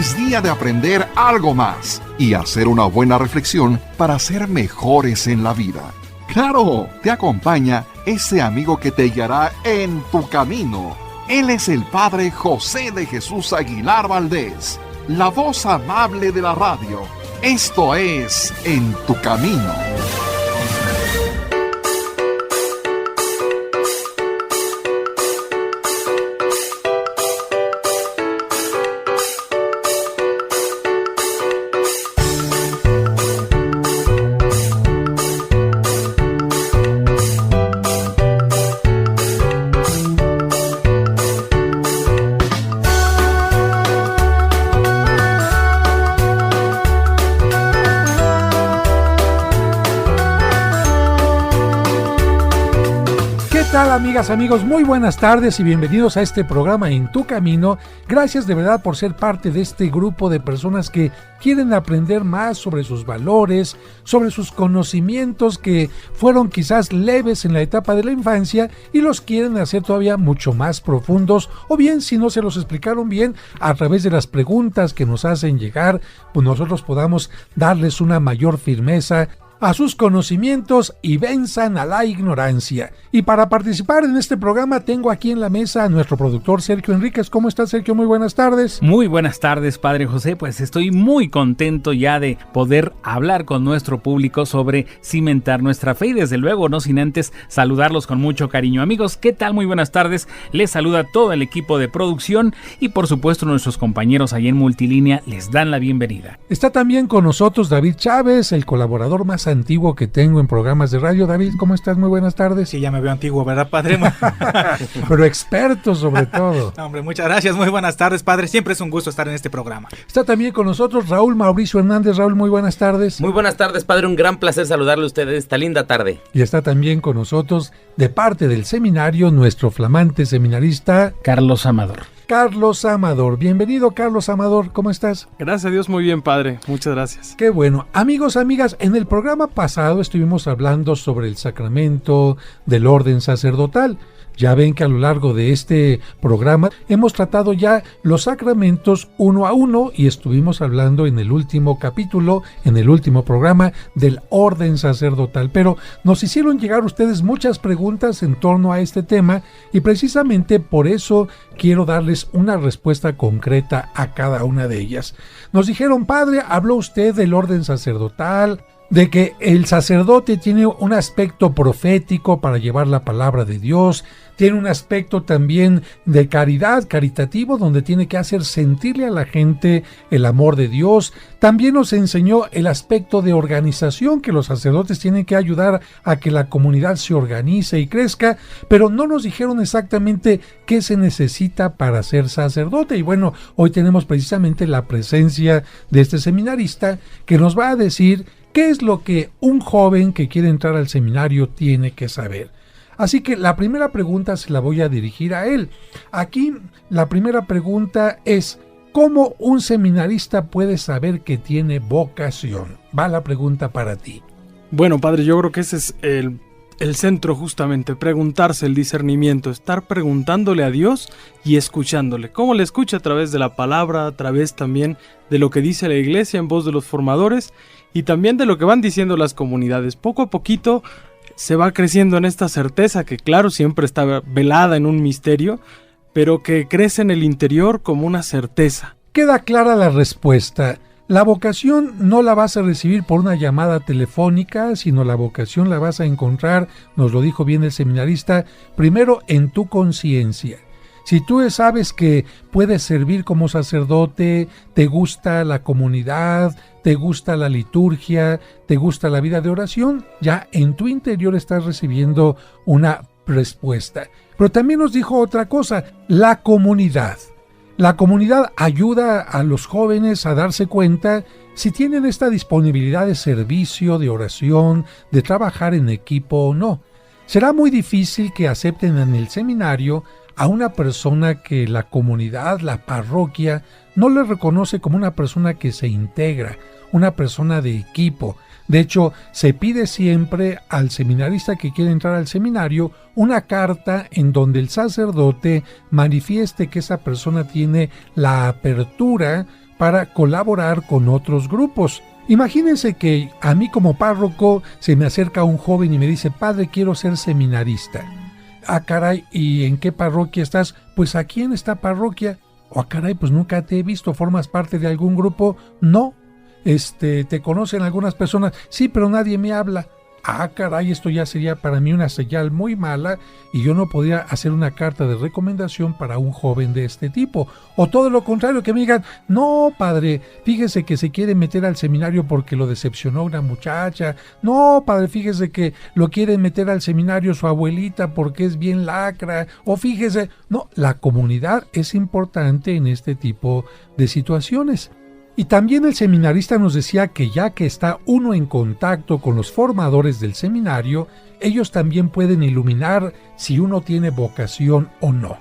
Es día de aprender algo más y hacer una buena reflexión para ser mejores en la vida. ¡Claro! Te acompaña ese amigo que te guiará en tu camino. Él es el Padre José de Jesús Aguilar Valdés, la voz amable de la radio. Esto es En tu Camino. Amigas, amigos, muy buenas tardes y bienvenidos a este programa En tu Camino. Gracias de verdad por ser parte de este grupo de personas que quieren aprender más sobre sus valores, sobre sus conocimientos que fueron quizás leves en la etapa de la infancia y los quieren hacer todavía mucho más profundos, o bien si no se los explicaron bien, a través de las preguntas que nos hacen llegar, pues nosotros podamos darles una mayor firmeza a sus conocimientos y venzan a la ignorancia. Y para participar en este programa tengo aquí en la mesa a nuestro productor Sergio Enríquez. ¿Cómo estás, Sergio? Muy buenas tardes. Muy buenas tardes, Padre José. Pues estoy muy contento ya de poder hablar con nuestro público sobre cimentar nuestra fe y desde luego, no sin antes saludarlos con mucho cariño. Amigos, ¿qué tal? Muy buenas tardes. Les saluda todo el equipo de producción y por supuesto nuestros compañeros ahí en Multilínea les dan la bienvenida. Está también con nosotros David Chávez, el colaborador más antiguo que tengo en programas de radio. David, ¿cómo estás? Muy buenas tardes. Sí, ya me veo antiguo, ¿verdad, padre? Pero experto sobre todo. No, hombre, muchas gracias, muy buenas tardes, padre. Siempre es un gusto estar en este programa. Está también con nosotros Raúl Mauricio Hernández. Raúl, muy buenas tardes. Muy buenas tardes, padre. Un gran placer saludarle a ustedes esta linda tarde. Y está también con nosotros, de parte del seminario, nuestro flamante seminarista Carlos Amador. Carlos Amador. Bienvenido, Carlos Amador. ¿Cómo estás? Gracias a Dios, muy bien, padre. Muchas gracias. Qué bueno. Amigos, amigas, en el programa pasado estuvimos hablando sobre el sacramento del orden sacerdotal. Ya ven que a lo largo de este programa hemos tratado ya los sacramentos uno a uno y estuvimos hablando en el último capítulo, en el último programa, del orden sacerdotal. Pero nos hicieron llegar ustedes muchas preguntas en torno a este tema y precisamente por eso quiero darles una respuesta concreta a cada una de ellas. Nos dijeron, padre, habló usted del orden sacerdotal, de que el sacerdote tiene un aspecto profético para llevar la palabra de Dios, tiene un aspecto también de caridad, caritativo, donde tiene que hacer sentirle a la gente el amor de Dios. También nos enseñó el aspecto de organización, que los sacerdotes tienen que ayudar a que la comunidad se organice y crezca, pero no nos dijeron exactamente qué se necesita para ser sacerdote. Y bueno, hoy tenemos precisamente la presencia de este seminarista que nos va a decir ¿qué es lo que un joven que quiere entrar al seminario tiene que saber? Así que la primera pregunta se la voy a dirigir a él. Aquí la primera pregunta es, ¿cómo un seminarista puede saber que tiene vocación? Va la pregunta para ti. Bueno, padre, yo creo que ese es el centro justamente, preguntarse, el discernimiento, estar preguntándole a Dios y escuchándole. ¿Cómo le escucha? A través de la palabra, a través también de lo que dice la iglesia en voz de los formadores y también de lo que van diciendo las comunidades. Poco a poquito se va creciendo en esta certeza que claro siempre está velada en un misterio, pero que crece en el interior como una certeza. Queda clara la respuesta. La vocación no la vas a recibir por una llamada telefónica, sino la vocación la vas a encontrar, nos lo dijo bien el seminarista, primero en tu conciencia. Si tú sabes que puedes servir como sacerdote, te gusta la comunidad, te gusta la liturgia, te gusta la vida de oración, ya en tu interior estás recibiendo una respuesta. Pero también nos dijo otra cosa, la comunidad. La comunidad ayuda a los jóvenes a darse cuenta si tienen esta disponibilidad de servicio, de oración, de trabajar en equipo o no. Será muy difícil que acepten en el seminario a una persona que la comunidad, la parroquia, no le reconoce como una persona que se integra, una persona de equipo. De hecho, se pide siempre al seminarista que quiere entrar al seminario una carta en donde el sacerdote manifieste que esa persona tiene la apertura para colaborar con otros grupos. Imagínense que a mí como párroco se me acerca un joven y me dice: padre, quiero ser seminarista. Ah, caray, ¿y en qué parroquia estás? Pues aquí en esta parroquia. Oh, caray, pues nunca te he visto, ¿formas parte de algún grupo? No. ¿Te conocen algunas personas? Sí, pero nadie me habla. Ah, caray, esto ya sería para mí una señal muy mala y yo no podría hacer una carta de recomendación para un joven de este tipo. O todo lo contrario, que me digan: no, padre, fíjese que se quiere meter al seminario porque lo decepcionó una muchacha. No, padre, fíjese que lo quiere meter al seminario su abuelita porque es bien lacra. O fíjese, no, la comunidad es importante en este tipo de situaciones. Y también el seminarista nos decía que ya que está uno en contacto con los formadores del seminario, ellos también pueden iluminar si uno tiene vocación o no.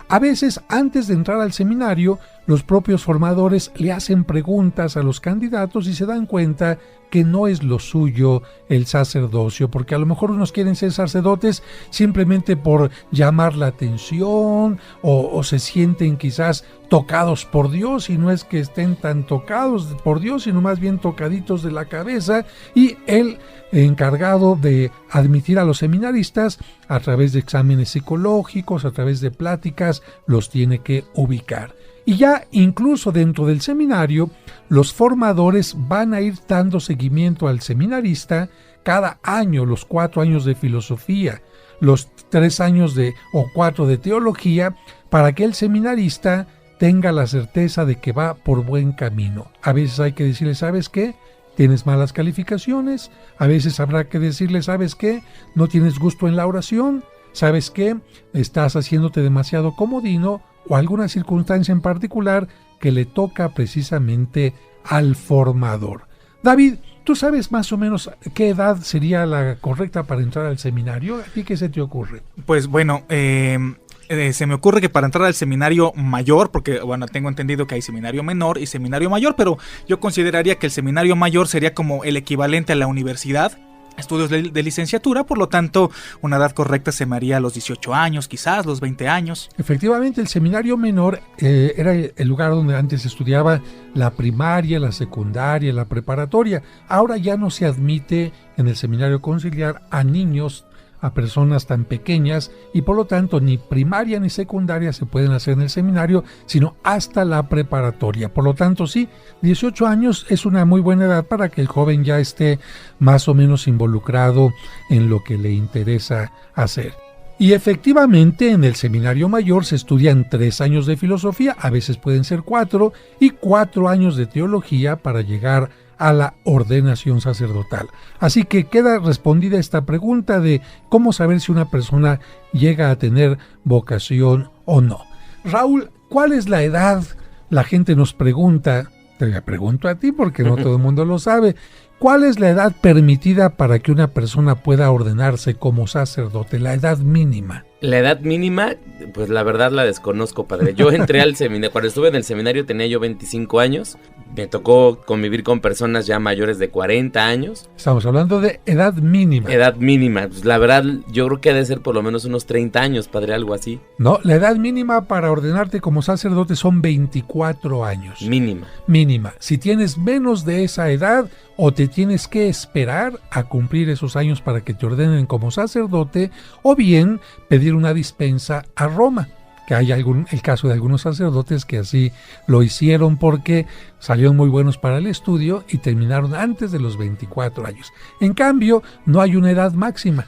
A veces, antes de entrar al seminario, los propios formadores le hacen preguntas a los candidatos y se dan cuenta que no es lo suyo el sacerdocio, porque a lo mejor unos quieren ser sacerdotes simplemente por llamar la atención o se sienten quizás tocados por Dios, y no es que estén tan tocados por Dios, sino más bien tocaditos de la cabeza, y el encargado de admitir a los seminaristas a través de exámenes psicológicos, a través de pláticas, los tiene que ubicar. Y ya incluso dentro del seminario, los formadores van a ir dando seguimiento al seminarista cada año, los 4 años de filosofía, los 3 años o 4 de teología, para que el seminarista tenga la certeza de que va por buen camino. A veces hay que decirle: ¿sabes qué? Tienes malas calificaciones. A veces habrá que decirle: ¿sabes qué? No tienes gusto en la oración. ¿Sabes qué? Estás haciéndote demasiado comodino, o alguna circunstancia en particular que le toca precisamente al formador. David, ¿tú sabes más o menos qué edad sería la correcta para entrar al seminario? ¿A ti qué se te ocurre? Pues bueno, se me ocurre que para entrar al seminario mayor, porque bueno, tengo entendido que hay seminario menor y seminario mayor, pero yo consideraría que el seminario mayor sería como el equivalente a la universidad, estudios de licenciatura, por lo tanto una edad correcta se me haría a los 18 años, quizás los 20 años. Efectivamente, el seminario menor era el lugar donde antes se estudiaba la primaria, la secundaria, la preparatoria. Ahora ya no se admite en el seminario conciliar a niños, a personas tan pequeñas, y por lo tanto ni primaria ni secundaria se pueden hacer en el seminario, sino hasta la preparatoria. Por lo tanto, sí, 18 años es una muy buena edad para que el joven ya esté más o menos involucrado en lo que le interesa hacer. Y efectivamente, en el seminario mayor se estudian 3 años de filosofía, a veces pueden ser 4, y 4 años de teología para llegar a la ordenación sacerdotal. Así que queda respondida esta pregunta de cómo saber si una persona llega a tener vocación o no. Raúl, ¿cuál es la edad? La gente nos pregunta, te la pregunto a ti porque no todo el mundo lo sabe. ¿Cuál es la edad permitida para que una persona pueda ordenarse como sacerdote? La edad mínima. La edad mínima, pues la verdad la desconozco, padre. Yo entré al seminario, cuando estuve en el seminario tenía yo 25 años. Me tocó convivir con personas ya mayores de 40 años. Estamos hablando de edad mínima. Edad mínima, pues la verdad yo creo que ha de ser por lo menos unos 30 años, padre, algo así. No, la edad mínima para ordenarte como sacerdote son 24 años. Mínima. Mínima. Si tienes menos de esa edad, o te tienes que esperar a cumplir esos años para que te ordenen como sacerdote, o bien pedir una dispensa a Roma, que hay el caso de algunos sacerdotes que así lo hicieron porque salieron muy buenos para el estudio y terminaron antes de los 24 años. En cambio, no hay una edad máxima.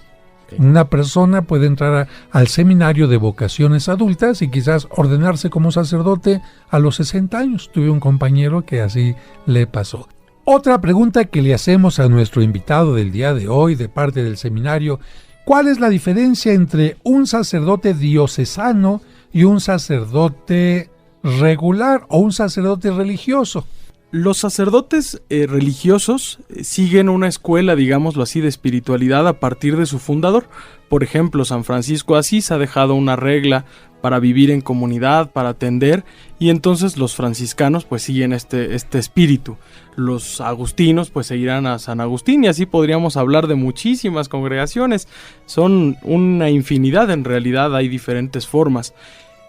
Una persona puede entrar al seminario de vocaciones adultas y quizás ordenarse como sacerdote a los 60 años. Tuve un compañero que así le pasó. Otra pregunta que le hacemos a nuestro invitado del día de hoy de parte del seminario: ¿cuál es la diferencia entre un sacerdote diocesano y un sacerdote regular o un sacerdote religioso? Los sacerdotes religiosos siguen una escuela, digámoslo así, de espiritualidad a partir de su fundador. Por ejemplo, San Francisco de Asís ha dejado una regla para vivir en comunidad, para atender, y entonces los franciscanos pues siguen este espíritu. Los agustinos pues seguirán a San Agustín, y así podríamos hablar de muchísimas congregaciones. Son una infinidad, en realidad hay diferentes formas.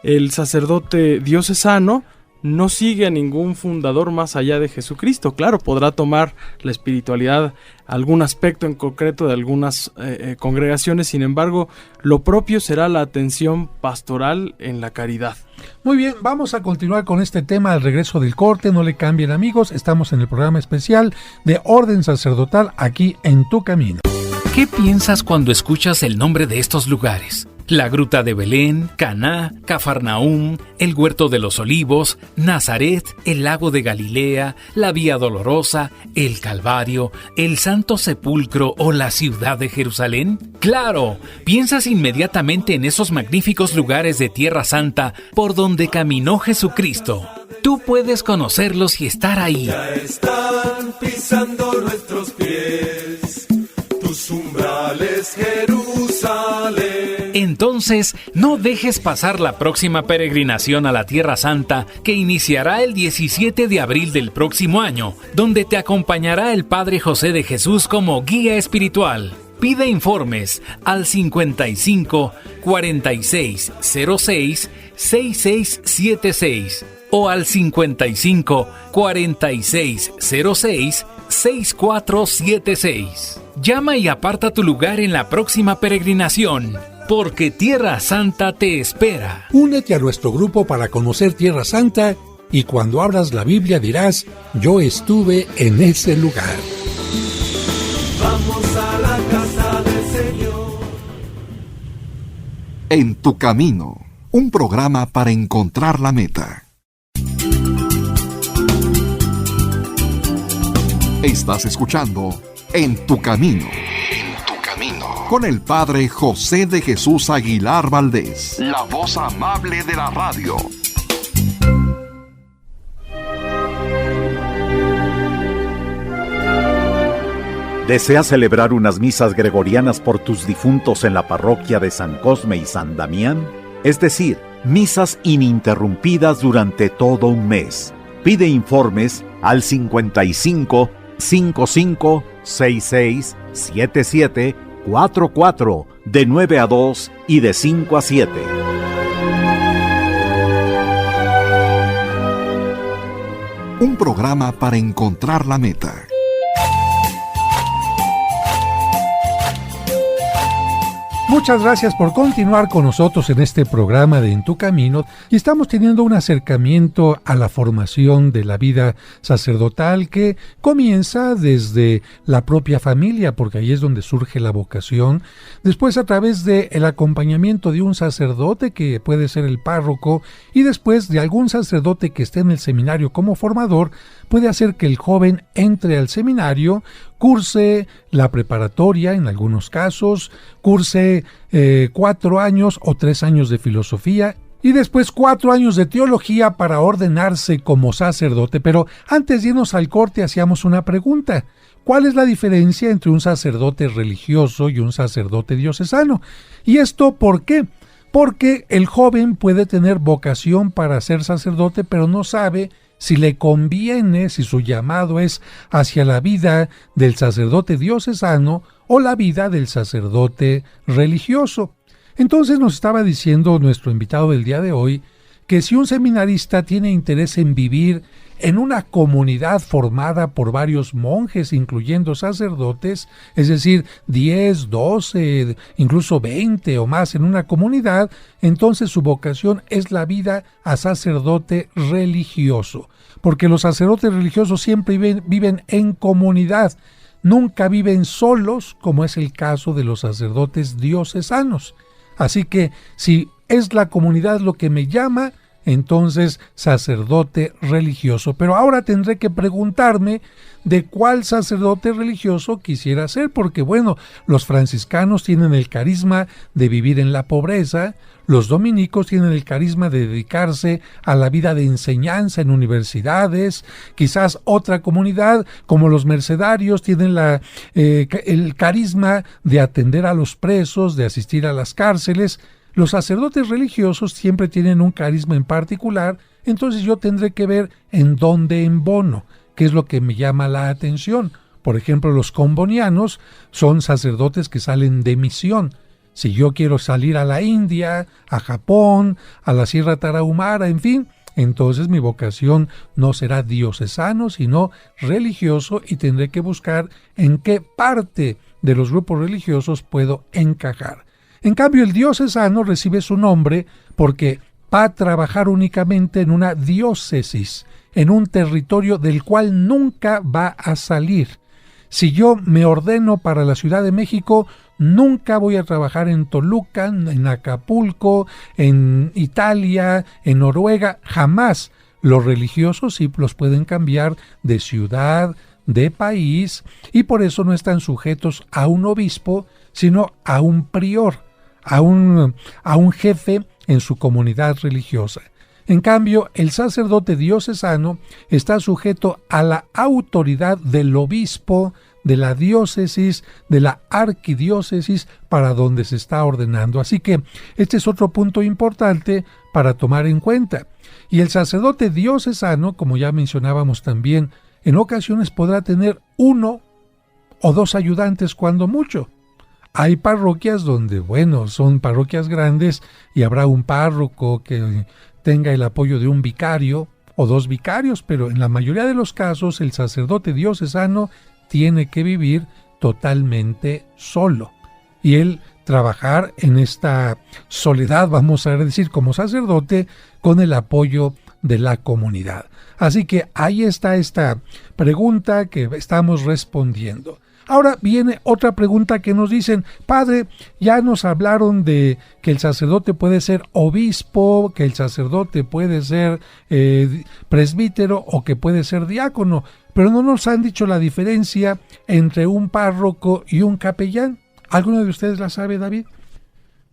El sacerdote diocesano no sigue a ningún fundador más allá de Jesucristo. Claro, podrá tomar la espiritualidad, algún aspecto en concreto de algunas congregaciones, sin embargo, lo propio será la atención pastoral en la caridad. Muy bien, vamos a continuar con este tema al regreso del corte. No le cambien, amigos, estamos en el programa especial de Orden Sacerdotal aquí en Tu Camino. ¿Qué piensas cuando escuchas el nombre de estos lugares? La Gruta de Belén, Caná, Cafarnaúm, el Huerto de los Olivos, Nazaret, el Lago de Galilea, la Vía Dolorosa, el Calvario, el Santo Sepulcro o la ciudad de Jerusalén. ¡Claro! Piensas inmediatamente en esos magníficos lugares de Tierra Santa por donde caminó Jesucristo. Tú puedes conocerlos y estar ahí. Ya están pisando nuestros pies, tus umbrales, Jerusalén. Entonces, no dejes pasar la próxima peregrinación a la Tierra Santa, que iniciará el 17 de abril del próximo año, donde te acompañará el Padre José de Jesús como guía espiritual. Pide informes al 55 46 06 6676 o al 55 46 06 6476. Llama y aparta tu lugar en la próxima peregrinación, porque Tierra Santa te espera. Únete a nuestro grupo para conocer Tierra Santa y cuando abras la Biblia dirás, yo estuve en ese lugar. Vamos a la casa del Señor. En Tu Camino, un programa para encontrar la meta. Estás escuchando En Tu Camino. En Tu Camino. Con el Padre José de Jesús Aguilar Valdés, la voz amable de la radio. ¿Deseas celebrar unas misas gregorianas por tus difuntos en la parroquia de San Cosme y San Damián? Es decir, misas ininterrumpidas durante todo un mes. Pide informes al 55 55 66 77 44 de 9 a 2 y de 5 a 7. Un programa para encontrar la meta. Muchas gracias por continuar con nosotros en este programa de En Tu Camino, y estamos teniendo un acercamiento a la formación de la vida sacerdotal que comienza desde la propia familia, porque ahí es donde surge la vocación, después a través del acompañamiento de un sacerdote que puede ser el párroco, y después de algún sacerdote que esté en el seminario como formador, puede hacer que el joven entre al seminario, curse la preparatoria en algunos casos, curse 4 años o 3 años de filosofía y después 4 años de teología para ordenarse como sacerdote. Pero antes de irnos al corte hacíamos una pregunta. ¿Cuál es la diferencia entre un sacerdote religioso y un sacerdote diocesano? ¿Y esto por qué? Porque el joven puede tener vocación para ser sacerdote, pero no sabe si le conviene, si su llamado es hacia la vida del sacerdote diocesano o la vida del sacerdote religioso. Entonces nos estaba diciendo nuestro invitado del día de hoy que si un seminarista tiene interés en vivir en una comunidad formada por varios monjes, incluyendo sacerdotes, es decir, 10, 12, incluso 20 o más en una comunidad, entonces su vocación es la vida a sacerdote religioso, porque los sacerdotes religiosos siempre viven en comunidad, nunca viven solos, como es el caso de los sacerdotes diocesanos. Así que si es la comunidad lo que me llama, entonces sacerdote religioso. Pero ahora tendré que preguntarme de cuál sacerdote religioso quisiera ser, porque bueno, los franciscanos tienen el carisma de vivir en la pobreza, los dominicos tienen el carisma de dedicarse a la vida de enseñanza en universidades, quizás otra comunidad como los mercedarios tienen el carisma de atender a los presos, de asistir a las cárceles. Los sacerdotes religiosos siempre tienen un carisma en particular, entonces yo tendré que ver en dónde embono, qué es lo que me llama la atención. Por ejemplo, los combonianos son sacerdotes que salen de misión. Si yo quiero salir a la India, a Japón, a la Sierra Tarahumara, en fin, entonces mi vocación no será diocesano, sino religioso, y tendré que buscar en qué parte de los grupos religiosos puedo encajar. En cambio, el diocesano recibe su nombre porque va a trabajar únicamente en una diócesis, en un territorio del cual nunca va a salir. Si yo me ordeno para la Ciudad de México, nunca voy a trabajar en Toluca, en Acapulco, en Italia, en Noruega, jamás. Los religiosos sí los pueden cambiar de ciudad, de país, y por eso no están sujetos a un obispo, sino a un prior, a un jefe en su comunidad religiosa. En cambio, el sacerdote diocesano está sujeto a la autoridad del obispo, de la diócesis, de la arquidiócesis para donde se está ordenando. Así que este es otro punto importante para tomar en cuenta. Y el sacerdote diocesano, como ya mencionábamos también, en ocasiones podrá tener 1 o 2 ayudantes cuando mucho. Hay parroquias donde, son parroquias grandes y habrá un párroco que tenga el apoyo de un vicario o 2 vicarios, pero en la mayoría de los casos el sacerdote diocesano tiene que vivir totalmente solo. Y él trabajar en esta soledad, vamos a decir, como sacerdote, con el apoyo de la comunidad. Así que ahí está esta pregunta que estamos respondiendo. Ahora viene otra pregunta que nos dicen: padre, ya nos hablaron de que el sacerdote puede ser obispo, que el sacerdote puede ser presbítero o que puede ser diácono, pero no nos han dicho la diferencia entre un párroco y un capellán. ¿Alguno de ustedes la sabe, David?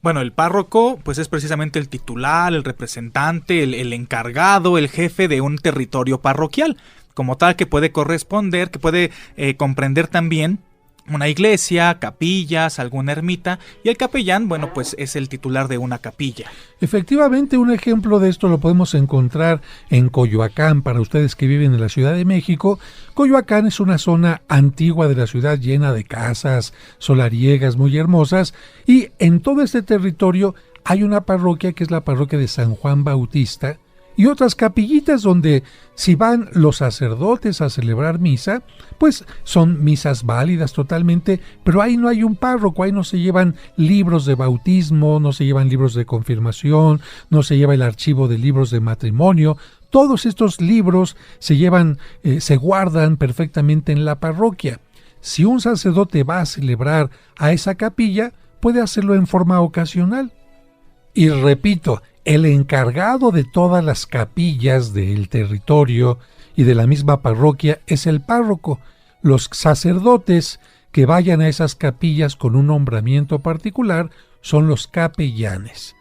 Bueno, el párroco pues es precisamente el titular, el representante, el encargado, el jefe de un territorio parroquial, como tal, que puede corresponder, que puede comprender también una iglesia, capillas, alguna ermita, y el capellán, bueno, pues es el titular de una capilla. Efectivamente, un ejemplo de esto lo podemos encontrar en Coyoacán, para ustedes que viven en la Ciudad de México. Coyoacán es una zona antigua de la ciudad llena de casas solariegas muy hermosas, y en todo este territorio hay una parroquia que es la parroquia de San Juan Bautista, y otras capillitas donde si van los sacerdotes a celebrar misa, pues son misas válidas totalmente, pero ahí no hay un párroco, ahí no se llevan libros de bautismo, no se llevan libros de confirmación, no se lleva el archivo de libros de matrimonio. Todos estos libros se llevan, se guardan perfectamente en la parroquia. Si un sacerdote va a celebrar a esa capilla, puede hacerlo en forma ocasional. Y repito, el encargado de todas las capillas del territorio y de la misma parroquia es el párroco. Los sacerdotes que vayan a esas capillas con un nombramiento particular son los capellanes.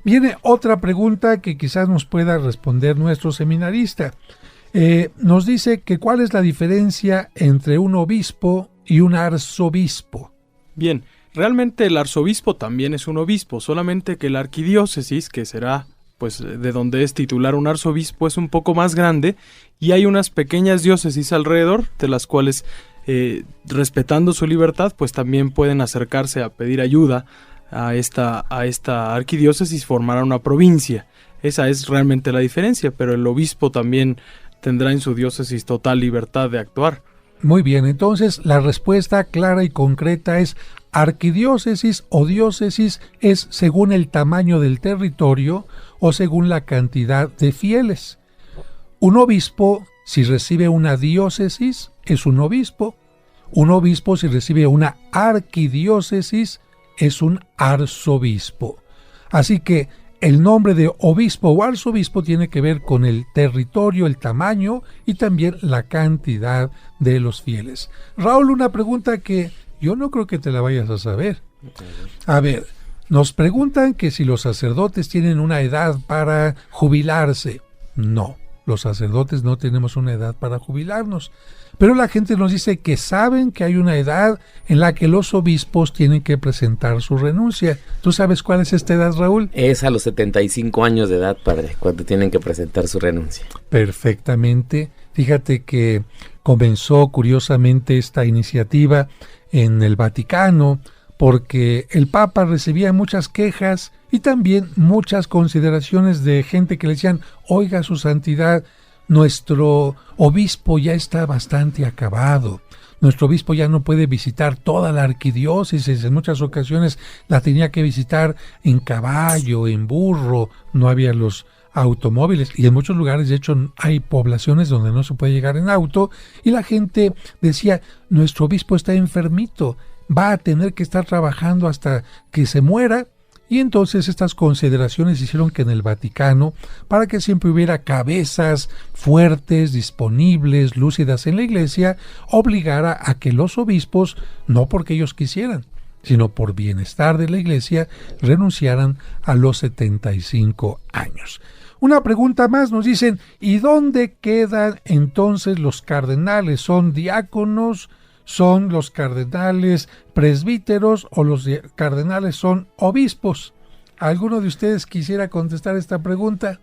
Viene otra pregunta que quizás nos pueda responder nuestro seminarista. Nos dice que cuál es la diferencia entre un obispo y un arzobispo. Bien. Realmente el arzobispo también es un obispo, solamente que la arquidiócesis, que será pues de donde es titular un arzobispo, es un poco más grande, y hay unas pequeñas diócesis alrededor, de las cuales, respetando su libertad, pues también pueden acercarse a pedir ayuda a esta arquidiócesis, formará una provincia. Esa es realmente la diferencia, pero el obispo también tendrá en su diócesis total libertad de actuar. Muy bien, entonces la respuesta clara y concreta es: arquidiócesis o diócesis es según el tamaño del territorio o según la cantidad de fieles. Un obispo, si recibe una diócesis, es un obispo. Un obispo, si recibe una arquidiócesis, es un arzobispo. Así que el nombre de obispo o arzobispo tiene que ver con el territorio, el tamaño y también la cantidad de los fieles. Raúl, una pregunta que yo no creo que te la vayas a saber. A ver, nos preguntan que si los sacerdotes tienen una edad para jubilarse. No, los sacerdotes no tenemos una edad para jubilarnos. Pero la gente nos dice que saben que hay una edad en la que los obispos tienen que presentar su renuncia. ¿Tú sabes cuál es esta edad, Raúl? Es a los 75 años de edad, padre, cuando tienen que presentar su renuncia. Perfectamente. Fíjate que comenzó curiosamente esta iniciativa en el Vaticano porque el Papa recibía muchas quejas y también muchas consideraciones de gente que le decían: oiga, su santidad, nuestro obispo ya está bastante acabado. Nuestro obispo ya no puede visitar toda la arquidiócesis, en muchas ocasiones la tenía que visitar en caballo, en burro, no había los automóviles, y en muchos lugares de hecho hay poblaciones donde no se puede llegar en auto, y la gente decía: nuestro obispo está enfermito, va a tener que estar trabajando hasta que se muera. Y entonces estas consideraciones hicieron que en el Vaticano, para que siempre hubiera cabezas fuertes, disponibles, lúcidas en la Iglesia, obligara a que los obispos, no porque ellos quisieran, sino por bienestar de la Iglesia, renunciaran a los 75 años. Una pregunta más, nos dicen: ¿y dónde quedan entonces los cardenales? ¿Son diáconos? ¿Son los cardenales presbíteros o los cardenales son obispos? ¿Alguno de ustedes quisiera contestar esta pregunta?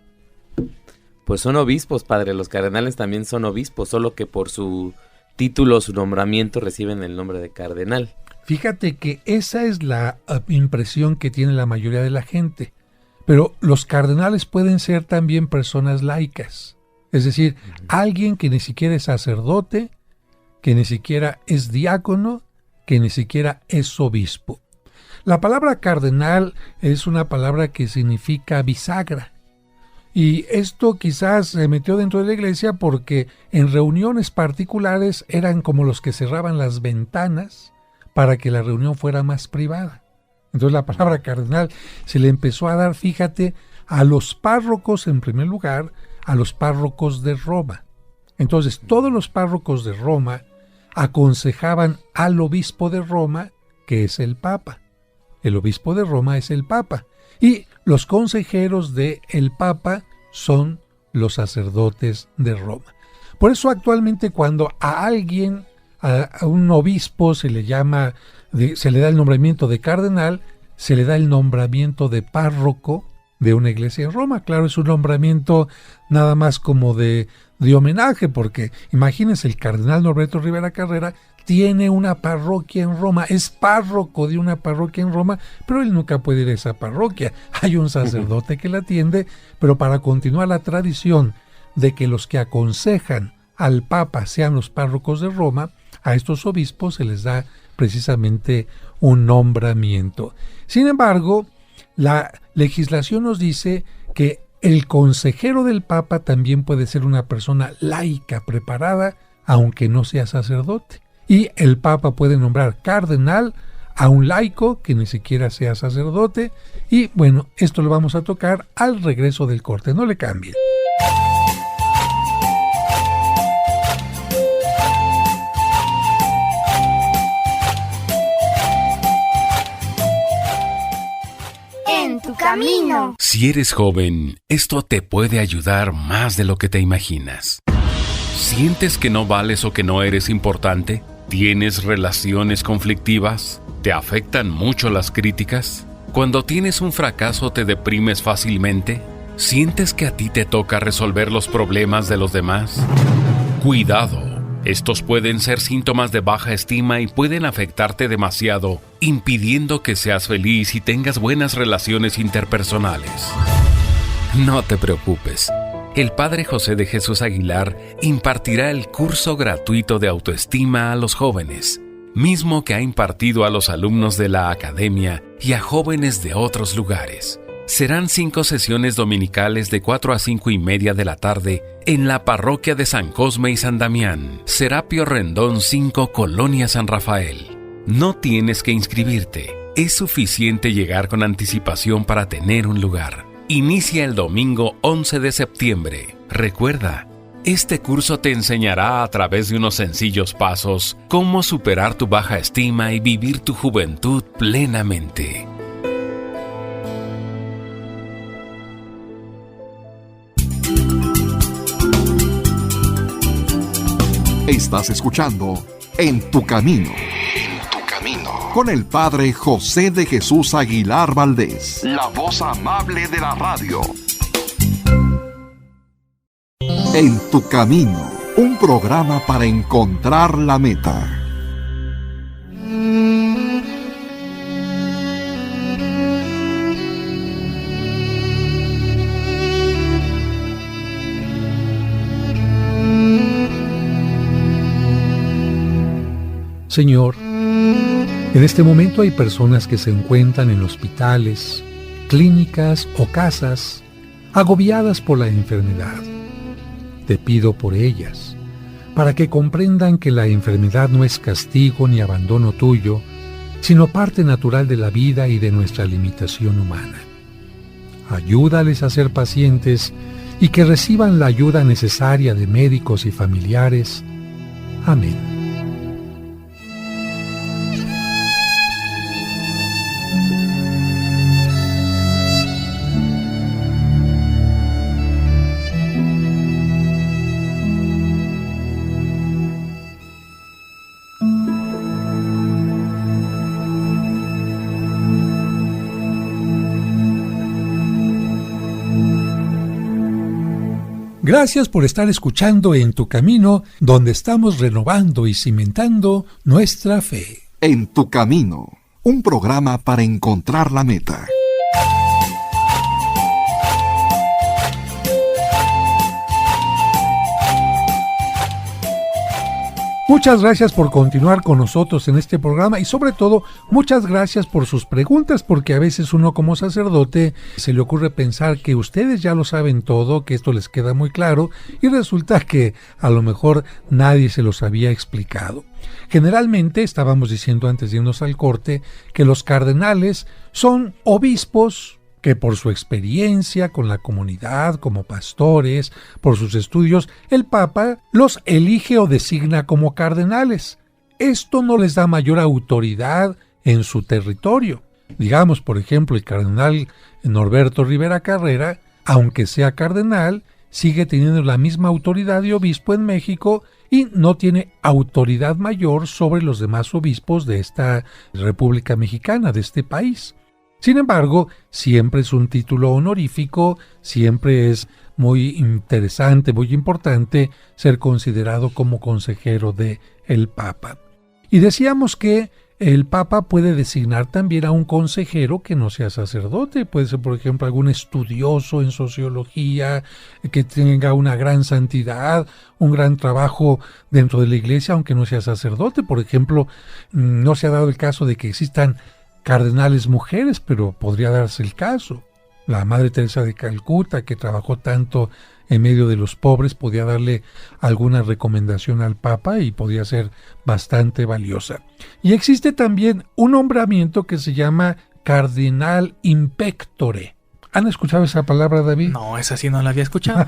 Pues son obispos, padre. Los cardenales también son obispos, solo que por su título, su nombramiento, reciben el nombre de cardenal. Fíjate que esa es la impresión que tiene la mayoría de la gente. Pero los cardenales pueden ser también personas laicas. Es decir, alguien que ni siquiera es sacerdote, que ni siquiera es diácono, que ni siquiera es obispo. La palabra cardenal es una palabra que significa bisagra. Y esto quizás se metió dentro de la Iglesia porque en reuniones particulares eran como los que cerraban las ventanas para que la reunión fuera más privada. Entonces la palabra cardenal se le empezó a dar, fíjate, a los párrocos en primer lugar, a los párrocos de Roma. Entonces todos los párrocos de Roma aconsejaban al obispo de Roma, que es el Papa. El obispo de Roma es el Papa. Y los consejeros del Papa son los sacerdotes de Roma. Por eso actualmente cuando a alguien, a un obispo se le llama, se le da el nombramiento de cardenal, se le da el nombramiento de párroco de una iglesia en Roma. Claro, es un nombramiento nada más como de homenaje, porque imagínense, el cardenal Norberto Rivera Carrera tiene una parroquia en Roma, es párroco de una parroquia en Roma, pero él nunca puede ir a esa parroquia. Hay un sacerdote que la atiende, pero para continuar la tradición de que los que aconsejan al Papa sean los párrocos de Roma, a estos obispos se les da precisamente un nombramiento. Sin embargo, la legislación nos dice que el consejero del Papa también puede ser una persona laica, preparada, aunque no sea sacerdote. Y el Papa puede nombrar cardenal a un laico que ni siquiera sea sacerdote. Y bueno, esto lo vamos a tocar al regreso del corte. No le cambien. En tu camino. Si eres joven, esto te puede ayudar más de lo que te imaginas. ¿Sientes que no vales o que no eres importante? ¿Tienes relaciones conflictivas? ¿Te afectan mucho las críticas? Cuando tienes un fracaso, ¿te deprimes fácilmente? ¿Sientes que a ti te toca resolver los problemas de los demás? Cuidado. Estos pueden ser síntomas de baja estima y pueden afectarte demasiado, impidiendo que seas feliz y tengas buenas relaciones interpersonales. No te preocupes. El Padre José de Jesús Aguilar impartirá el curso gratuito de autoestima a los jóvenes, mismo que ha impartido a los alumnos de la academia y a jóvenes de otros lugares. Serán 5 sesiones dominicales de 4 a 5 y media de la tarde en la parroquia de San Cosme y San Damián, Serapio Rendón 5, Colonia San Rafael. No tienes que inscribirte, es suficiente llegar con anticipación para tener un lugar. Inicia el domingo 11 de septiembre. Recuerda, este curso te enseñará a través de unos sencillos pasos cómo superar tu baja estima y vivir tu juventud plenamente. Estás escuchando En tu Camino. En tu Camino. Con el Padre José de Jesús Aguilar Valdés. La voz amable de la radio. En tu Camino. Un programa para encontrar la meta. Señor, en este momento hay personas que se encuentran en hospitales, clínicas o casas, agobiadas por la enfermedad. Te pido por ellas, para que comprendan que la enfermedad no es castigo ni abandono tuyo, sino parte natural de la vida y de nuestra limitación humana. Ayúdales a ser pacientes y que reciban la ayuda necesaria de médicos y familiares. Amén. Gracias por estar escuchando En tu Camino, donde estamos renovando y cimentando nuestra fe. En tu Camino, un programa para encontrar la meta. Muchas gracias por continuar con nosotros en este programa y sobre todo muchas gracias por sus preguntas, porque a veces uno como sacerdote se le ocurre pensar que ustedes ya lo saben todo, que esto les queda muy claro y resulta que a lo mejor nadie se los había explicado. Generalmente estábamos diciendo antes de irnos al corte que los cardenales son obispos que por su experiencia con la comunidad, como pastores, por sus estudios, el Papa los elige o designa como cardenales. Esto no les da mayor autoridad en su territorio. Digamos, por ejemplo, el cardenal Norberto Rivera Carrera, aunque sea cardenal, sigue teniendo la misma autoridad de obispo en México y no tiene autoridad mayor sobre los demás obispos de esta República Mexicana, de este país. Sin embargo, siempre es un título honorífico, siempre es muy interesante, muy importante ser considerado como consejero de el Papa. Y decíamos que el Papa puede designar también a un consejero que no sea sacerdote, puede ser por ejemplo algún estudioso en sociología, que tenga una gran santidad, un gran trabajo dentro de la iglesia, aunque no sea sacerdote. Por ejemplo, no se ha dado el caso de que existan cardenales mujeres, pero podría darse el caso. La Madre Teresa de Calcuta, que trabajó tanto en medio de los pobres, podía darle alguna recomendación al Papa y podía ser bastante valiosa. Y existe también un nombramiento que se llama Cardenal Impectore. ¿Han escuchado esa palabra, David? No, esa sí no la había escuchado.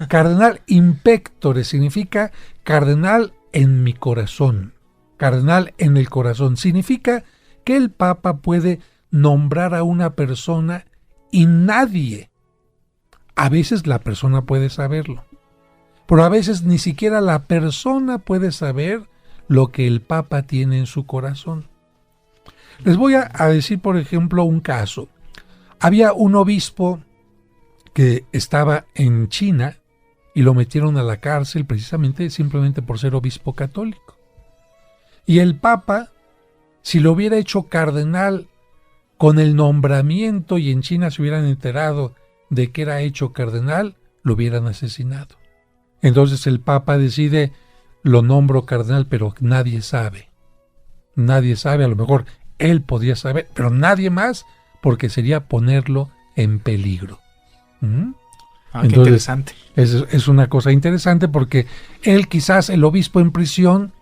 Cardenal Impectore significa cardenal en mi corazón. Cardenal en el corazón significa que el Papa puede nombrar a una persona y nadie, a veces la persona puede saberlo, pero a veces ni siquiera la persona puede saber lo que el Papa tiene en su corazón. Les voy a decir, por ejemplo, un caso. Había un obispo que estaba en China y lo metieron a la cárcel simplemente por ser obispo católico. Y el Papa, si lo hubiera hecho cardenal con el nombramiento y en China se hubieran enterado de que era hecho cardenal, lo hubieran asesinado. Entonces el Papa decide, lo nombro cardenal, pero nadie sabe. Nadie sabe, a lo mejor él podría saber, pero nadie más, porque sería ponerlo en peligro. Entonces, qué interesante. Es una cosa interesante porque él, quizás el obispo en prisión,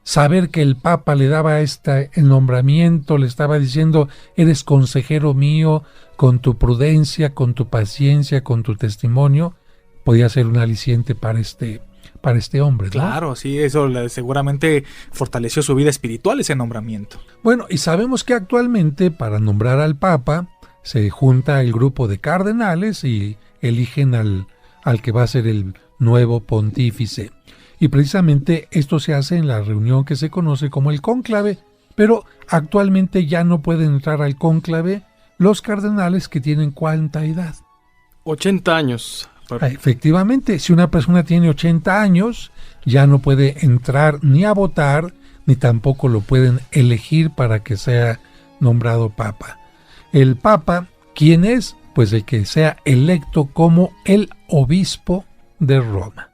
saber que el Papa le daba el nombramiento, le estaba diciendo, eres consejero mío, con tu prudencia, con tu paciencia, con tu testimonio, podía ser un aliciente para este hombre, ¿no? Claro, sí, eso seguramente fortaleció su vida espiritual, ese nombramiento. Bueno, y sabemos que actualmente para nombrar al Papa se junta el grupo de cardenales y eligen al que va a ser el nuevo pontífice. Y precisamente esto se hace en la reunión que se conoce como el cónclave, pero actualmente ya no pueden entrar al cónclave los cardenales que tienen ¿cuánta edad? 80 años. Efectivamente, si una persona tiene 80 años, ya no puede entrar ni a votar, ni tampoco lo pueden elegir para que sea nombrado Papa. El Papa, ¿quién es? Pues el que sea electo como el obispo de Roma.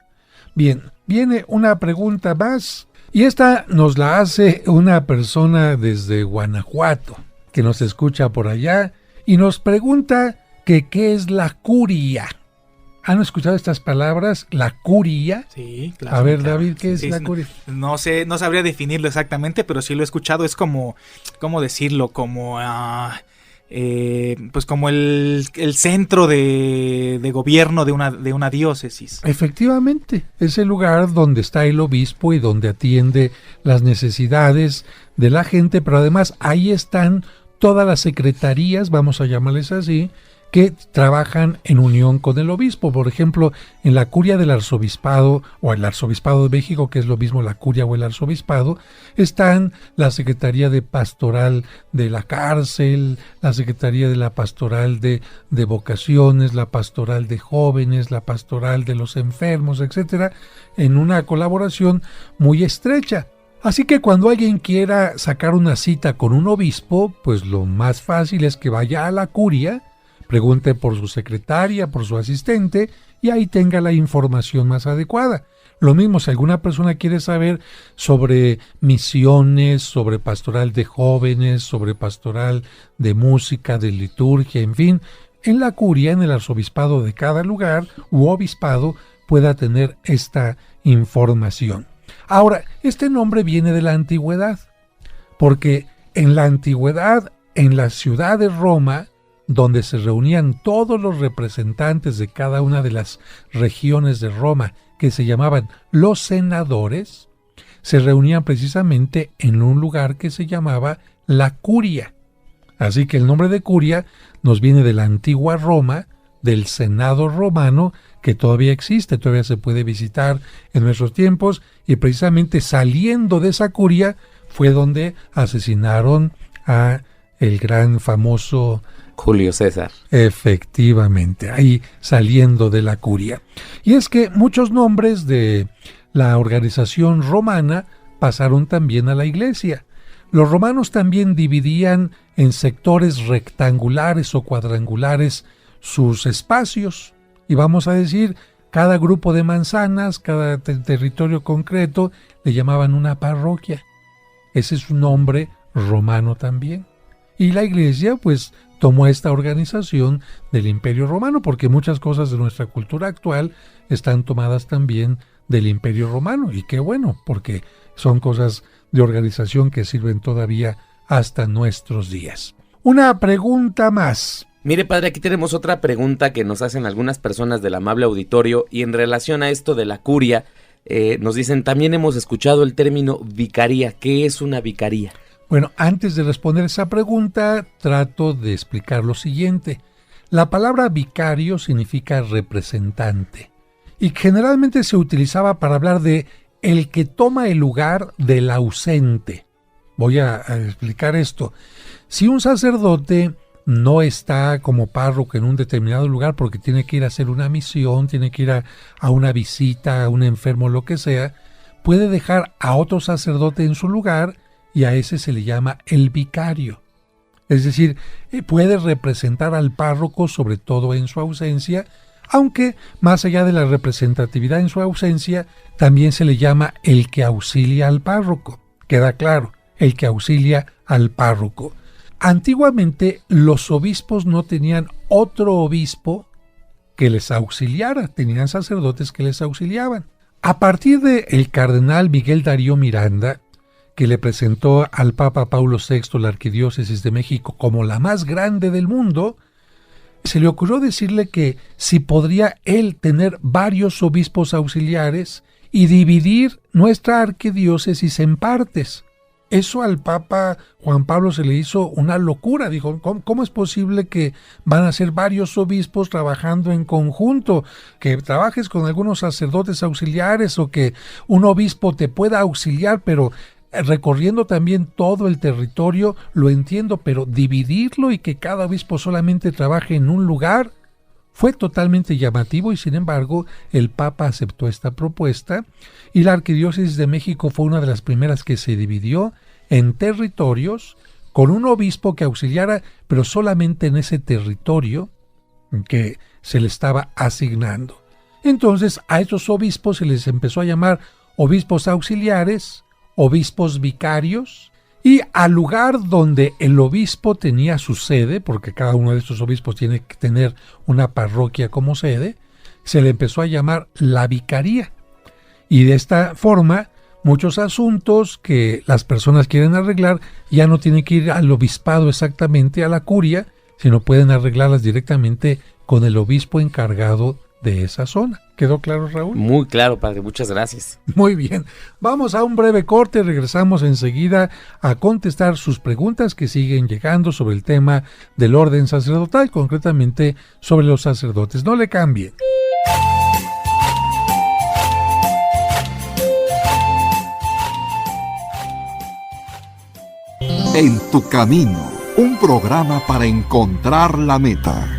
Bien, viene una pregunta más Y esta nos la hace una persona desde Guanajuato, que nos escucha por allá y nos pregunta que qué es la curia. ¿Han escuchado estas palabras? ¿La curia? Sí, claro. A ver, claro. David, ¿qué es Sí, la curia? No sé, no sabría definirlo exactamente, pero sí lo he escuchado. Es como, ¿cómo decirlo? Como, pues como el centro de gobierno de una diócesis. Efectivamente, es el lugar donde está el obispo y donde atiende las necesidades de la gente, pero además ahí están todas las secretarías, vamos a llamarles así, que trabajan en unión con el obispo. Por ejemplo, en la curia del arzobispado o el arzobispado de México, que es lo mismo la curia o el arzobispado, están la Secretaría de Pastoral de la Cárcel, la Secretaría de la Pastoral de Vocaciones, la Pastoral de Jóvenes, la Pastoral de los Enfermos, etcétera, en una colaboración muy estrecha. Así que cuando alguien quiera sacar una cita con un obispo, pues lo más fácil es que vaya a la curia, pregunte por su secretaria, por su asistente, y ahí tenga la información más adecuada. Lo mismo si alguna persona quiere saber sobre misiones, sobre pastoral de jóvenes, sobre pastoral de música, de liturgia, en fin, en la curia, en el arzobispado de cada lugar u obispado, pueda tener esta información. Ahora, este nombre viene de la antigüedad, porque en la antigüedad, en la ciudad de Roma, donde se reunían todos los representantes de cada una de las regiones de Roma, que se llamaban los senadores, se reunían precisamente en un lugar que se llamaba la curia. Así que el nombre de curia nos viene de la antigua Roma, del Senado romano, que todavía existe, todavía se puede visitar en nuestros tiempos, y precisamente saliendo de esa curia fue donde asesinaron a el gran famoso Julio César. Efectivamente, ahí saliendo de la curia. Y es que muchos nombres de la organización romana pasaron también a la iglesia. Los romanos también dividían en sectores rectangulares o cuadrangulares sus espacios. Y vamos a decir, cada grupo de manzanas, cada territorio concreto, le llamaban una parroquia. Ese es un nombre romano también. Y la iglesia, pues, tomó esta organización del Imperio Romano, porque muchas cosas de nuestra cultura actual están tomadas también del Imperio Romano. Y qué bueno, porque son cosas de organización que sirven todavía hasta nuestros días. Una pregunta más. Mire, padre, aquí tenemos otra pregunta que nos hacen algunas personas del amable auditorio, y en relación a esto de la curia, nos dicen, también hemos escuchado el término vicaría. ¿Qué es una vicaría? Bueno, antes de responder esa pregunta, trato de explicar lo siguiente. La palabra vicario significa representante, y generalmente se utilizaba para hablar de el que toma el lugar del ausente. Voy a explicar esto. Si un sacerdote no está como párroco en un determinado lugar porque tiene que ir a hacer una misión, tiene que ir a una visita, a un enfermo, lo que sea, puede dejar a otro sacerdote en su lugar y a ese se le llama el vicario. Es decir, puede representar al párroco sobre todo en su ausencia, aunque más allá de la representatividad en su ausencia, también se le llama el que auxilia al párroco. Queda claro, el que auxilia al párroco. Antiguamente los obispos no tenían otro obispo que les auxiliara, tenían sacerdotes que les auxiliaban. A partir del cardenal Miguel Darío Miranda, que le presentó al Papa Paulo VI la Arquidiócesis de México como la más grande del mundo, se le ocurrió decirle que si podría él tener varios obispos auxiliares y dividir nuestra arquidiócesis en partes. Eso al Papa Juan Pablo se le hizo una locura. Dijo, ¿cómo es posible que van a ser varios obispos trabajando en conjunto? Que trabajes con algunos sacerdotes auxiliares o que un obispo te pueda auxiliar, pero recorriendo también todo el territorio, lo entiendo, pero dividirlo y que cada obispo solamente trabaje en un lugar fue totalmente llamativo, y sin embargo el Papa aceptó esta propuesta y la Arquidiócesis de México fue una de las primeras que se dividió en territorios con un obispo que auxiliara, pero solamente en ese territorio que se le estaba asignando. Entonces a estos obispos se les empezó a llamar obispos auxiliares obispos vicarios, y al lugar donde el obispo tenía su sede, porque cada uno de estos obispos tiene que tener una parroquia como sede, se le empezó a llamar la vicaría. Y de esta forma, muchos asuntos que las personas quieren arreglar ya no tienen que ir al obispado exactamente, a la curia, sino pueden arreglarlas directamente con el obispo encargado de esa zona. ¿Quedó claro, Raúl? Muy claro, padre, muchas gracias. Muy bien, vamos a un breve corte, regresamos enseguida a contestar sus preguntas que siguen llegando sobre el tema del orden sacerdotal, concretamente sobre los sacerdotes. No le cambien. En tu camino, un programa para encontrar la meta.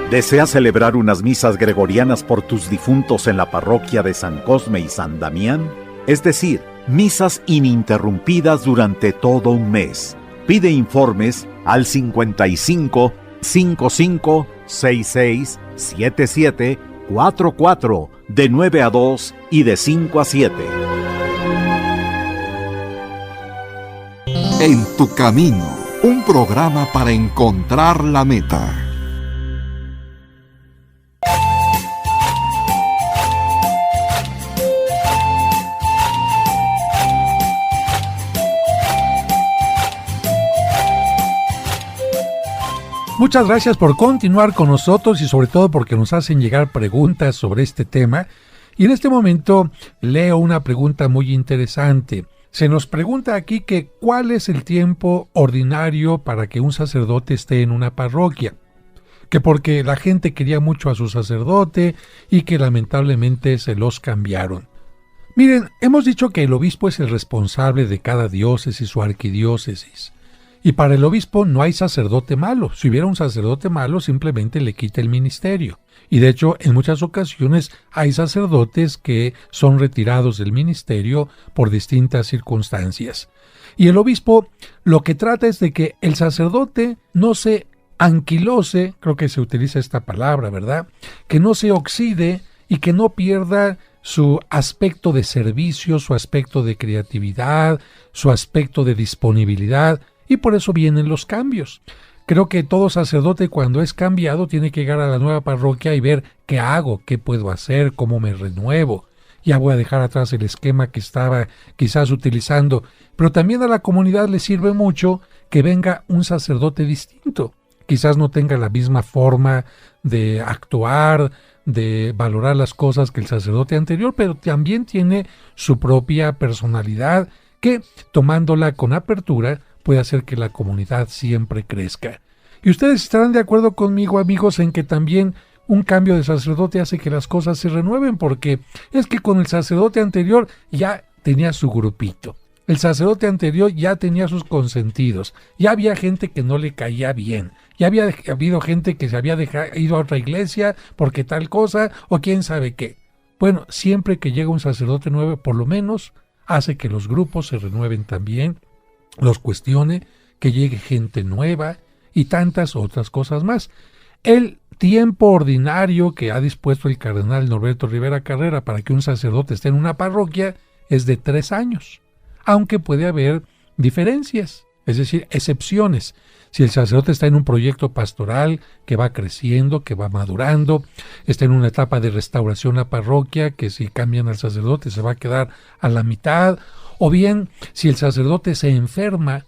¿Deseas celebrar unas misas gregorianas por tus difuntos en la parroquia de San Cosme y San Damián? Es decir, misas ininterrumpidas durante todo un mes. Pide informes al 55 55 66 77 44 de 9 a 2 y de 5 a 7. En tu camino, un programa para encontrar la meta. Muchas gracias por continuar con nosotros y sobre todo porque nos hacen llegar preguntas sobre este tema. Y en este momento leo una pregunta muy interesante. Se nos pregunta aquí que ¿cuál es el tiempo ordinario para que un sacerdote esté en una parroquia? Que porque la gente quería mucho a su sacerdote y que lamentablemente se los cambiaron. Miren, hemos dicho que el obispo es el responsable de cada diócesis o arquidiócesis. Y para el obispo no hay sacerdote malo. Si hubiera un sacerdote malo, simplemente le quita el ministerio. Y de hecho, en muchas ocasiones hay sacerdotes que son retirados del ministerio por distintas circunstancias. Y el obispo lo que trata es de que el sacerdote no se anquilose, creo que se utiliza esta palabra, ¿verdad? Que no se oxide y que no pierda su aspecto de servicio, su aspecto de creatividad, su aspecto de disponibilidad. Y por eso vienen los cambios. Creo que todo sacerdote cuando es cambiado tiene que llegar a la nueva parroquia y ver qué hago, qué puedo hacer, cómo me renuevo. Ya voy a dejar atrás el esquema que estaba quizás utilizando. Pero también a la comunidad le sirve mucho que venga un sacerdote distinto. Quizás no tenga la misma forma de actuar, de valorar las cosas que el sacerdote anterior, pero también tiene su propia personalidad que, tomándola con apertura, puede hacer que la comunidad siempre crezca. Y ustedes estarán de acuerdo conmigo, amigos, en que también un cambio de sacerdote hace que las cosas se renueven, porque es que con el sacerdote anterior ya tenía su grupito. El sacerdote anterior ya tenía sus consentidos. Ya había gente que no le caía bien. Ya había habido gente que se había ido a otra iglesia porque tal cosa o quién sabe qué. Bueno, siempre que llega un sacerdote nuevo, por lo menos hace que los grupos se renueven también, los cuestione, que llegue gente nueva y tantas otras cosas más. El tiempo ordinario que ha dispuesto el cardenal Norberto Rivera Carrera para que un sacerdote esté en una parroquia es de 3 años, aunque puede haber diferencias, es decir, excepciones. Si el sacerdote está en un proyecto pastoral que va creciendo, que va madurando, está en una etapa de restauración a parroquia, que si cambian al sacerdote se va a quedar a la mitad, o bien, si el sacerdote se enferma,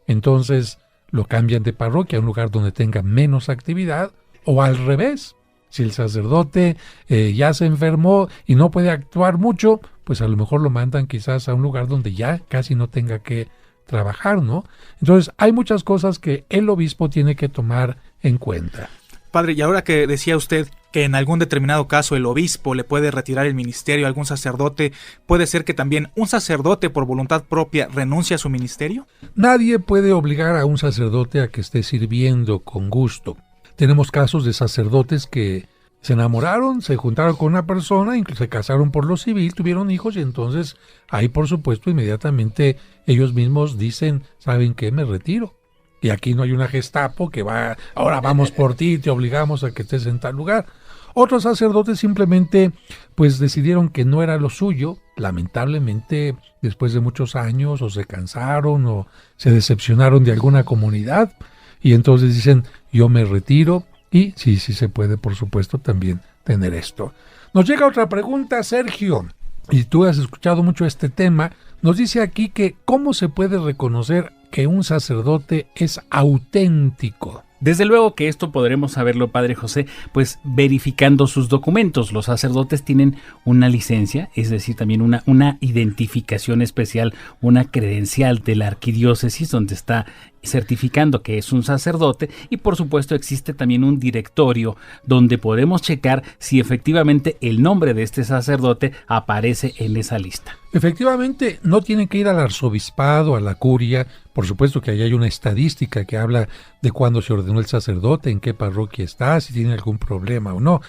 entonces lo cambian de parroquia a un lugar donde tenga menos actividad, o al revés. Si el sacerdote ya se enfermó y no puede actuar mucho, pues a lo mejor lo mandan quizás a un lugar donde ya casi no tenga que trabajar, ¿no? Entonces, hay muchas cosas que el obispo tiene que tomar en cuenta. Padre, y ahora que decía usted que en algún determinado caso el obispo le puede retirar el ministerio a algún sacerdote, ¿puede ser que también un sacerdote por voluntad propia renuncie a su ministerio? Nadie puede obligar a un sacerdote a que esté sirviendo con gusto. Tenemos casos de sacerdotes que se enamoraron, se juntaron con una persona, incluso se casaron por lo civil, tuvieron hijos y entonces ahí por supuesto inmediatamente ellos mismos dicen, ¿saben qué? Me retiro. Y aquí no hay una Gestapo que va, ahora vamos por ti y te obligamos a que estés en tal lugar. Otros sacerdotes simplemente pues decidieron que no era lo suyo, lamentablemente después de muchos años o se cansaron o se decepcionaron de alguna comunidad y entonces dicen yo me retiro y sí se puede por supuesto también tener esto. Nos llega otra pregunta, Sergio, y tú has escuchado mucho este tema, nos dice aquí que ¿cómo se puede reconocer que un sacerdote es auténtico? Desde luego que esto podremos saberlo, Padre José, pues verificando sus documentos. Los sacerdotes tienen una licencia, es decir, también una identificación especial, una credencial de la arquidiócesis donde está certificando que es un sacerdote y por supuesto existe también un directorio donde podemos checar si efectivamente el nombre de este sacerdote aparece en esa lista. Efectivamente, no tienen que ir al arzobispado, a la curia. Por supuesto que ahí hay una estadística que habla de cuándo se ordenó el sacerdote, en qué parroquia está, si tiene algún problema o no.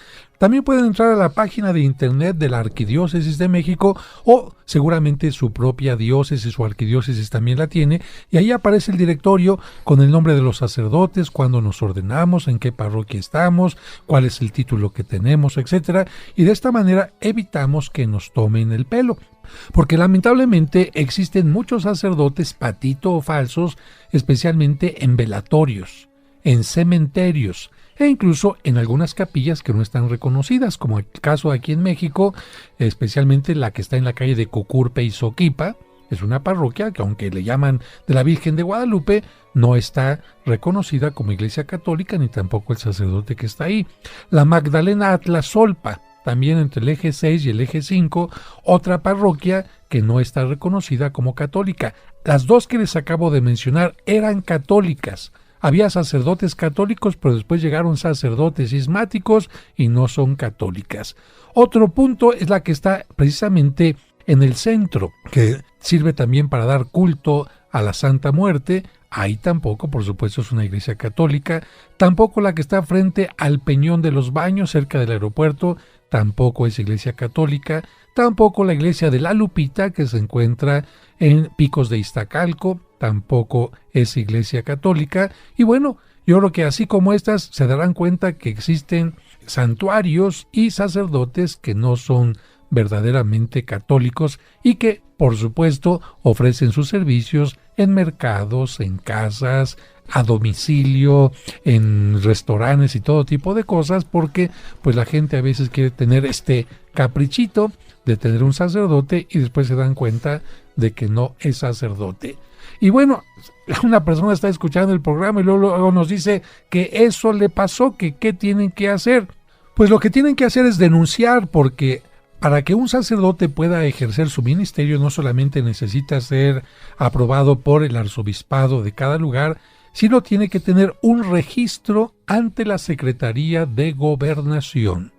También pueden entrar a la página de internet de la Arquidiócesis de México o seguramente su propia diócesis o arquidiócesis también la tiene y ahí aparece el directorio con el nombre de los sacerdotes, cuándo nos ordenamos, en qué parroquia estamos, cuál es el título que tenemos, etcétera, y de esta manera evitamos que nos tomen el pelo. Porque lamentablemente existen muchos sacerdotes patito o falsos, especialmente en velatorios, en cementerios e incluso en algunas capillas que no están reconocidas, como el caso aquí en México, especialmente la que está en la calle de Cocurpe y Soquipa. Es una parroquia que aunque le llaman de la Virgen de Guadalupe, no está reconocida como iglesia católica ni tampoco el sacerdote que está ahí. La Magdalena Atlasolpa, también entre el eje 6 y el eje 5, otra parroquia que no está reconocida como católica. Las dos que les acabo de mencionar eran católicas. Había sacerdotes católicos, pero después llegaron sacerdotes cismáticos y no son católicas. Otro punto es la que está precisamente en el centro, que sirve también para dar culto a la Santa Muerte. Ahí tampoco, por supuesto, es una iglesia católica. Tampoco la que está frente al Peñón de los Baños, cerca del aeropuerto, tampoco es iglesia católica. Tampoco la iglesia de La Lupita, que se encuentra en Picos de Iztacalco, tampoco es iglesia católica. Y bueno, yo creo que así como estas se darán cuenta que existen santuarios y sacerdotes que no son verdaderamente católicos y que, por supuesto, ofrecen sus servicios en mercados, en casas, a domicilio, en restaurantes y todo tipo de cosas, porque pues la gente a veces quiere tener este caprichito de tener un sacerdote y después se dan cuenta de que no es sacerdote. Y bueno, una persona está escuchando el programa y luego nos dice que eso le pasó, que ¿qué tienen que hacer? Pues lo que tienen que hacer es denunciar, porque para que un sacerdote pueda ejercer su ministerio no solamente necesita ser aprobado por el arzobispado de cada lugar, sino tiene que tener un registro ante la Secretaría de Gobernación.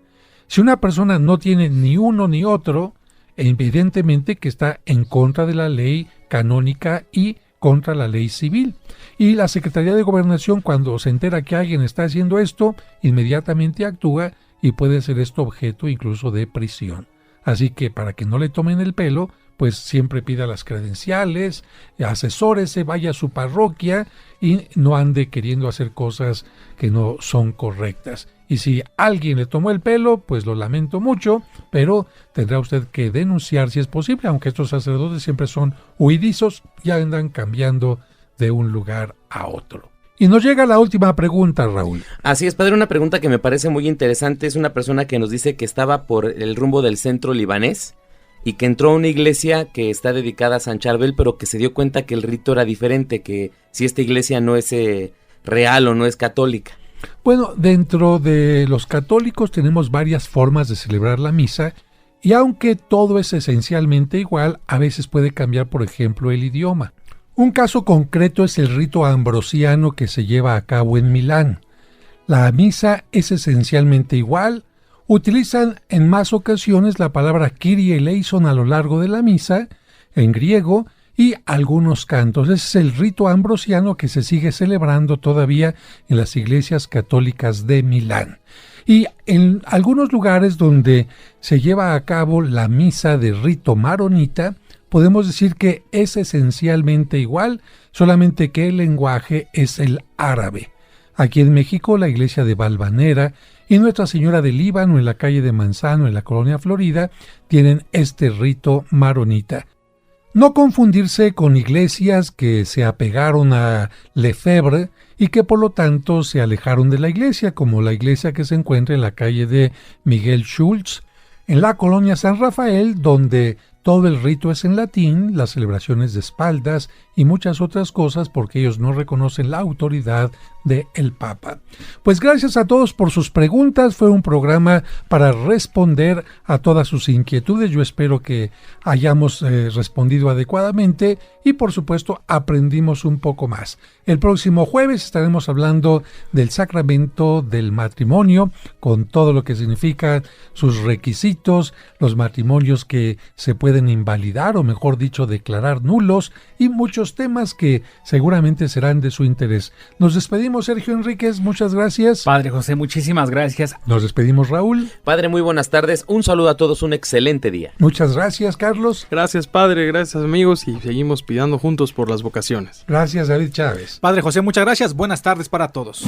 Si una persona no tiene ni uno ni otro, evidentemente que está en contra de la ley canónica y contra la ley civil. Y la Secretaría de Gobernación, cuando se entera que alguien está haciendo esto, inmediatamente actúa y puede ser esto objeto incluso de prisión. Así que para que no le tomen el pelo, pues siempre pida las credenciales, asesórese, vaya a su parroquia y no ande queriendo hacer cosas que no son correctas. Y si alguien le tomó el pelo, pues lo lamento mucho, pero tendrá usted que denunciar si es posible, aunque estos sacerdotes siempre son huidizos y andan cambiando de un lugar a otro. Y nos llega la última pregunta, Raúl. Así es, padre, una pregunta que me parece muy interesante. Es una persona que nos dice que estaba por el rumbo del centro libanés y que entró a una iglesia que está dedicada a San Charbel, pero que se dio cuenta que el rito era diferente, que si esta iglesia no es real o no es católica. Bueno, dentro de los católicos tenemos varias formas de celebrar la misa y aunque todo es esencialmente igual, a veces puede cambiar, por ejemplo, el idioma. Un caso concreto es el rito ambrosiano que se lleva a cabo en Milán. La misa es esencialmente igual, utilizan en más ocasiones la palabra Kyrie eleison a lo largo de la misa, en griego, y algunos cantos. Ese es el rito ambrosiano que se sigue celebrando todavía en las iglesias católicas de Milán. Y en algunos lugares donde se lleva a cabo la misa de rito maronita, podemos decir que es esencialmente igual, solamente que el lenguaje es el árabe. Aquí en México, la iglesia de Valvanera y Nuestra Señora del Líbano en la calle de Manzano, en la colonia Florida, tienen este rito maronita. No confundirse con iglesias que se apegaron a Lefebvre y que por lo tanto se alejaron de la iglesia, como la iglesia que se encuentra en la calle de Miguel Schultz, en la colonia San Rafael, donde todo el rito es en latín, las celebraciones de espaldas y muchas otras cosas, porque ellos no reconocen la autoridad del Papa. Pues gracias a todos por sus preguntas. Fue un programa para responder a todas sus inquietudes. Yo espero que hayamos respondido adecuadamente y por supuesto aprendimos un poco más. El próximo jueves estaremos hablando del sacramento del matrimonio, con todo lo que significa sus requisitos, los matrimonios que se pueden invalidar o mejor dicho declarar nulos y muchos temas que seguramente serán de su interés. Nos despedimos, Sergio Enríquez, muchas gracias. Padre José, muchísimas gracias. Nos despedimos, Raúl. Padre, muy buenas tardes, un saludo a todos, un excelente día. Muchas gracias, Carlos. Gracias, Padre, gracias, amigos, y seguimos pidiendo juntos por las vocaciones. Gracias, David Chávez. Padre José, muchas gracias, buenas tardes para todos.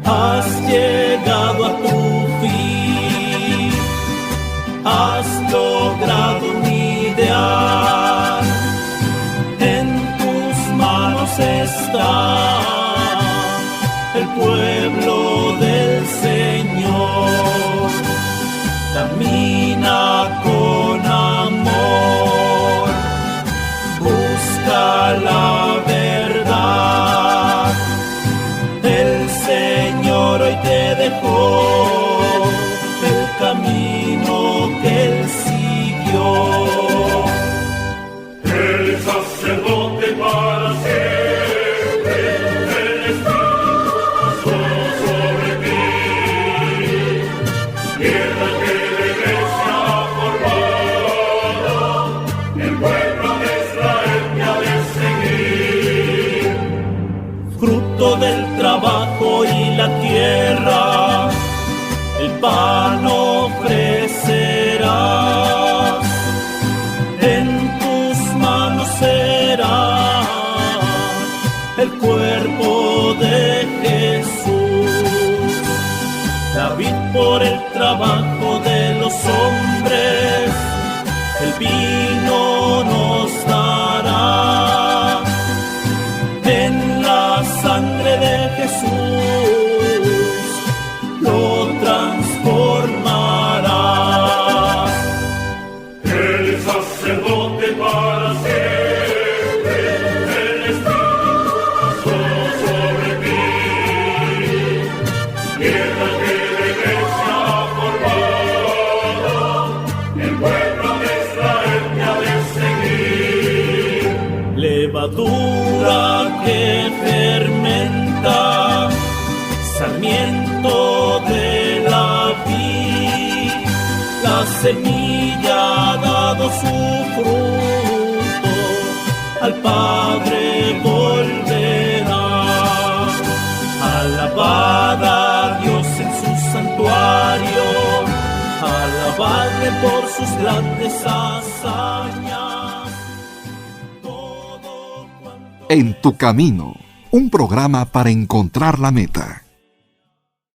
Has llegado a tu fin, has logrado un ideal, en tus manos está el pueblo del Señor. Camina con amor, busca la verdad. El Señor hoy te dejó el camino que Él siguió. El sacerdote para siempre, el Espíritu sobre ti. Tierra que la Iglesia ha formado, el pueblo de Israel te ha de seguir. Fruto del trabajo y la tierra, el pan ofrecerás, en tus manos será el cuerpo de Jesús. David por el trabajo de los hombres, el vino nos dará, en la sangre de Jesús lo transformará. El sacerdote para siempre, el Espíritu sobre ti. Tierra que la Iglesia ha formado, el pueblo de Israel te ha de seguir. Levadura que fermenta, sarmiento de la vid, la semilla ha dado su fruto, al Padre volverá. Alabad a Dios en su santuario, alabadle por sus grandes hazañas. En tu camino, un programa para encontrar la meta.